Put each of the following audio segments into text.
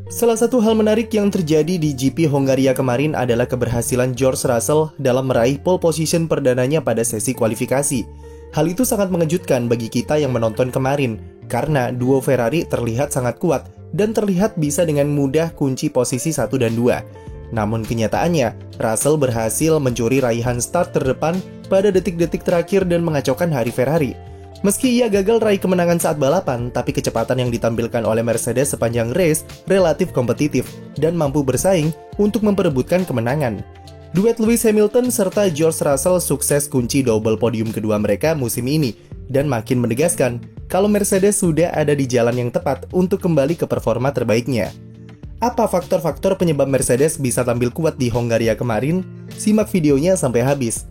Salah satu hal menarik yang terjadi di GP Hongaria kemarin adalah keberhasilan George Russell dalam meraih pole position perdananya pada sesi kualifikasi. Hal itu sangat mengejutkan bagi kita yang menonton kemarin, karena duo Ferrari terlihat sangat kuat dan terlihat bisa dengan mudah kunci posisi 1 dan 2. Namun kenyataannya, Russell berhasil mencuri raihan start terdepan pada detik-detik terakhir dan mengacaukan hari Ferrari. Meski ia gagal raih kemenangan saat balapan, tapi kecepatan yang ditampilkan oleh Mercedes sepanjang race relatif kompetitif dan mampu bersaing untuk memperebutkan kemenangan. Duet Lewis Hamilton serta George Russell sukses kunci double podium kedua mereka musim ini dan makin menegaskan kalau Mercedes sudah ada di jalan yang tepat untuk kembali ke performa terbaiknya. Apa faktor-faktor penyebab Mercedes bisa tampil kuat di Hongaria kemarin? Simak videonya sampai habis.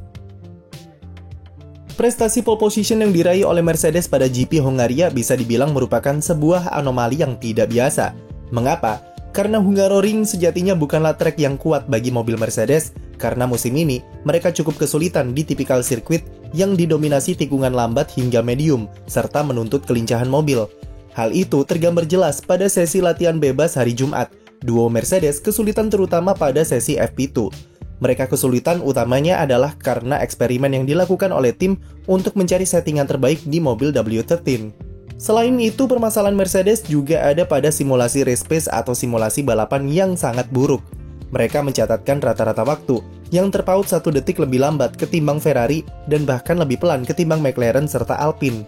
Prestasi pole position yang diraih oleh Mercedes pada GP Hongaria bisa dibilang merupakan sebuah anomali yang tidak biasa. Mengapa? Karena Hungaroring sejatinya bukanlah trek yang kuat bagi mobil Mercedes, karena musim ini mereka cukup kesulitan di tipikal sirkuit yang didominasi tikungan lambat hingga medium, serta menuntut kelincahan mobil. Hal itu tergambar jelas pada sesi latihan bebas hari Jumat. Duo Mercedes kesulitan terutama pada sesi FP2. Mereka kesulitan utamanya adalah karena eksperimen yang dilakukan oleh tim untuk mencari settingan terbaik di mobil W13. Selain itu, permasalahan Mercedes juga ada pada simulasi race pace atau simulasi balapan yang sangat buruk. Mereka mencatatkan rata-rata waktu yang terpaut 1 detik lebih lambat ketimbang Ferrari dan bahkan lebih pelan ketimbang McLaren serta Alpine.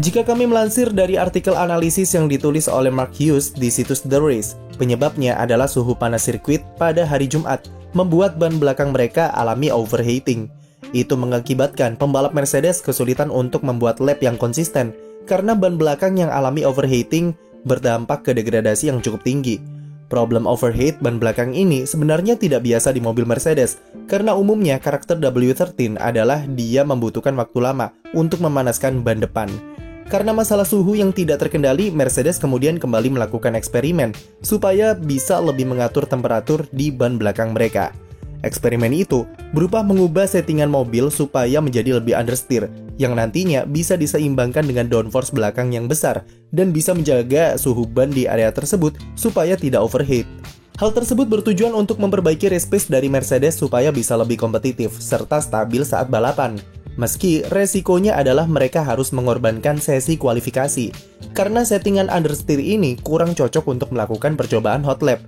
Jika kami melansir dari artikel analisis yang ditulis oleh Mark Hughes di situs The Race, penyebabnya adalah suhu panas sirkuit pada hari Jumat membuat ban belakang mereka alami overheating. Itu mengakibatkan pembalap Mercedes kesulitan untuk membuat lap yang konsisten karena ban belakang yang alami overheating berdampak ke degradasi yang cukup tinggi. Problem overheat ban belakang ini sebenarnya tidak biasa di mobil Mercedes karena umumnya karakter W13 adalah dia membutuhkan waktu lama untuk memanaskan ban depan. Karena masalah suhu yang tidak terkendali, Mercedes kemudian kembali melakukan eksperimen supaya bisa lebih mengatur temperatur di ban belakang mereka. Eksperimen itu berupa mengubah settingan mobil supaya menjadi lebih understeer, yang nantinya bisa diseimbangkan dengan downforce belakang yang besar dan bisa menjaga suhu ban di area tersebut supaya tidak overheat. Hal tersebut bertujuan untuk memperbaiki race pace dari Mercedes supaya bisa lebih kompetitif serta stabil saat balapan. Meski resikonya adalah mereka harus mengorbankan sesi kualifikasi, karena settingan understeer ini kurang cocok untuk melakukan percobaan hot lap.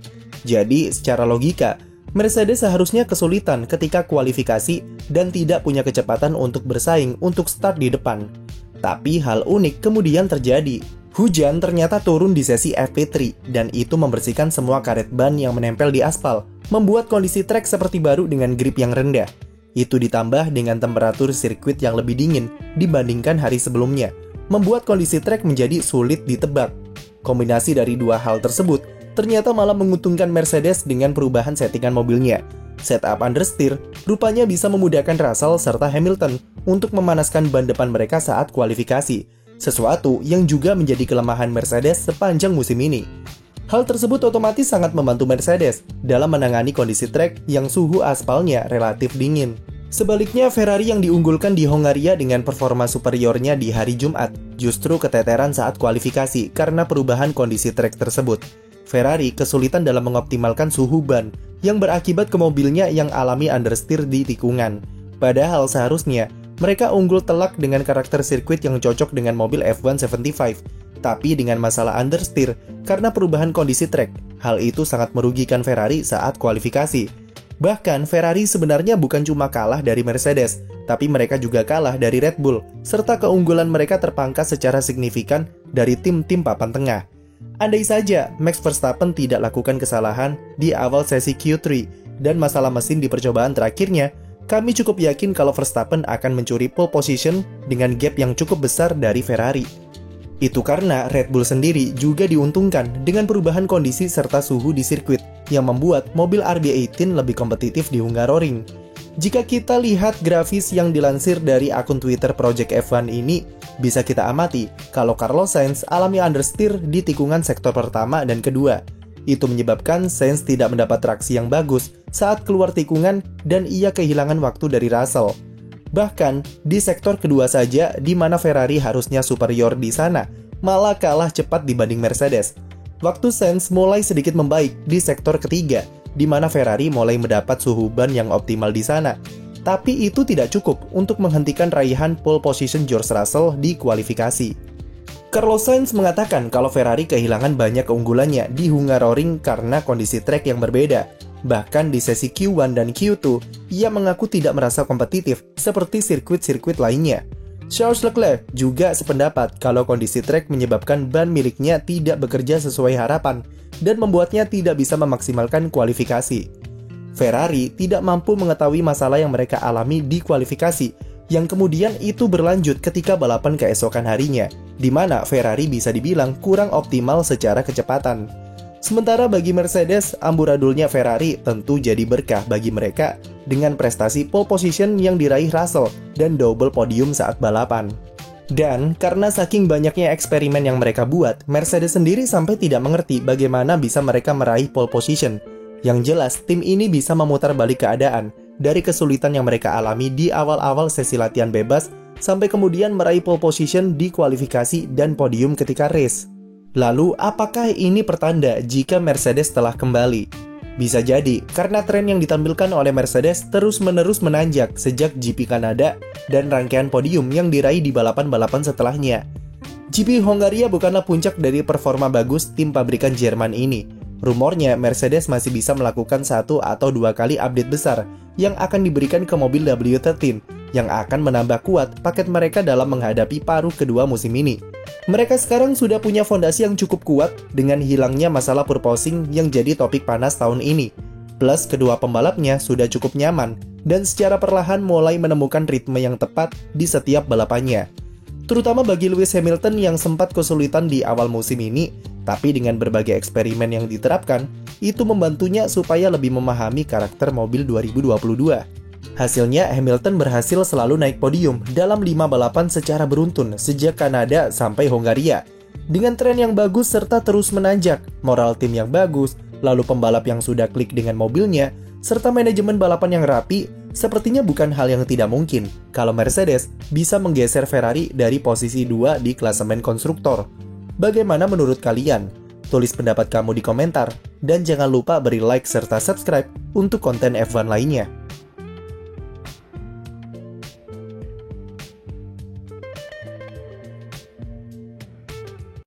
Jadi, secara logika, Mercedes seharusnya kesulitan ketika kualifikasi dan tidak punya kecepatan untuk bersaing untuk start di depan. Tapi hal unik kemudian terjadi. Hujan ternyata turun di sesi FP3 dan itu membersihkan semua karet ban yang menempel di aspal, membuat kondisi trek seperti baru dengan grip yang rendah. Itu ditambah dengan temperatur sirkuit yang lebih dingin dibandingkan hari sebelumnya, membuat kondisi trek menjadi sulit ditebak. Kombinasi dari dua hal tersebut ternyata malah menguntungkan Mercedes dengan perubahan settingan mobilnya. Setup understeer rupanya bisa memudahkan Russell serta Hamilton untuk memanaskan ban depan mereka saat kualifikasi, sesuatu yang juga menjadi kelemahan Mercedes sepanjang musim ini. Hal tersebut otomatis sangat membantu Mercedes dalam menangani kondisi trek yang suhu aspalnya relatif dingin. Sebaliknya, Ferrari yang diunggulkan di Hongaria dengan performa superiornya di hari Jumat justru keteteran saat kualifikasi karena perubahan kondisi trek tersebut. Ferrari kesulitan dalam mengoptimalkan suhu ban yang berakibat ke mobilnya yang alami understeer di tikungan. Padahal seharusnya mereka unggul telak dengan karakter sirkuit yang cocok dengan mobil F175. Tapi dengan masalah understeer karena perubahan kondisi trek, hal itu sangat merugikan Ferrari saat kualifikasi. Bahkan Ferrari sebenarnya bukan cuma kalah dari Mercedes, tapi mereka juga kalah dari Red Bull, serta keunggulan mereka terpangkas secara signifikan dari tim-tim papan tengah. Andai saja Max Verstappen tidak lakukan kesalahan di awal sesi Q3 dan masalah mesin di percobaan terakhirnya, kami cukup yakin kalau Verstappen akan mencuri pole position dengan gap yang cukup besar dari Ferrari. Itu karena Red Bull sendiri juga diuntungkan dengan perubahan kondisi serta suhu di sirkuit yang membuat mobil RB18 lebih kompetitif di Hungaroring. Jika kita lihat grafis yang dilansir dari akun Twitter Project F1 ini, bisa kita amati kalau Carlos Sainz alami understeer di tikungan sektor pertama dan kedua. Itu menyebabkan Sainz tidak mendapat traksi yang bagus saat keluar tikungan dan ia kehilangan waktu dari Russell. Bahkan, di sektor kedua saja di mana Ferrari harusnya superior di sana, malah kalah cepat dibanding Mercedes. Waktu Sainz mulai sedikit membaik di sektor ketiga, di mana Ferrari mulai mendapat suhu ban yang optimal di sana. Tapi itu tidak cukup untuk menghentikan raihan pole position George Russell di kualifikasi. Carlos Sainz mengatakan kalau Ferrari kehilangan banyak keunggulannya di Hungaroring karena kondisi trek yang berbeda. Bahkan di sesi Q1 dan Q2, ia mengaku tidak merasa kompetitif seperti sirkuit-sirkuit lainnya. Charles Leclerc juga sependapat kalau kondisi trek menyebabkan ban miliknya tidak bekerja sesuai harapan dan membuatnya tidak bisa memaksimalkan kualifikasi. Ferrari tidak mampu mengetahui masalah yang mereka alami di kualifikasi, yang kemudian itu berlanjut ketika balapan keesokan harinya, di mana Ferrari bisa dibilang kurang optimal secara kecepatan. Sementara bagi Mercedes, amburadulnya Ferrari tentu jadi berkah bagi mereka dengan prestasi pole position yang diraih Russell dan double podium saat balapan. Dan karena saking banyaknya eksperimen yang mereka buat, Mercedes sendiri sampai tidak mengerti bagaimana bisa mereka meraih pole position. Yang jelas, tim ini bisa memutar balik keadaan dari kesulitan yang mereka alami di awal-awal sesi latihan bebas sampai kemudian meraih pole position di kualifikasi dan podium ketika race. Lalu, apakah ini pertanda jika Mercedes telah kembali? Bisa jadi, karena tren yang ditampilkan oleh Mercedes terus-menerus menanjak sejak GP Kanada dan rangkaian podium yang diraih di balapan-balapan setelahnya. GP Hongaria bukanlah puncak dari performa bagus tim pabrikan Jerman ini. Rumornya, Mercedes masih bisa melakukan 1 atau 2 kali update besar yang akan diberikan ke mobil W13 yang akan menambah kuat paket mereka dalam menghadapi paruh kedua musim ini. Mereka sekarang sudah punya fondasi yang cukup kuat dengan hilangnya masalah purposing yang jadi topik panas tahun ini. Plus kedua pembalapnya sudah cukup nyaman dan secara perlahan mulai menemukan ritme yang tepat di setiap balapannya. Terutama bagi Lewis Hamilton yang sempat kesulitan di awal musim ini, tapi dengan berbagai eksperimen yang diterapkan, itu membantunya supaya lebih memahami karakter mobil 2022. Hasilnya, Hamilton berhasil selalu naik podium dalam 5 balapan secara beruntun sejak Kanada sampai Hongaria. Dengan tren yang bagus serta terus menanjak, moral tim yang bagus, lalu pembalap yang sudah klik dengan mobilnya, serta manajemen balapan yang rapi, sepertinya bukan hal yang tidak mungkin kalau Mercedes bisa menggeser Ferrari dari posisi 2 di klasemen konstruktor. Bagaimana menurut kalian? Tulis pendapat kamu di komentar, dan jangan lupa beri like serta subscribe untuk konten F1 lainnya.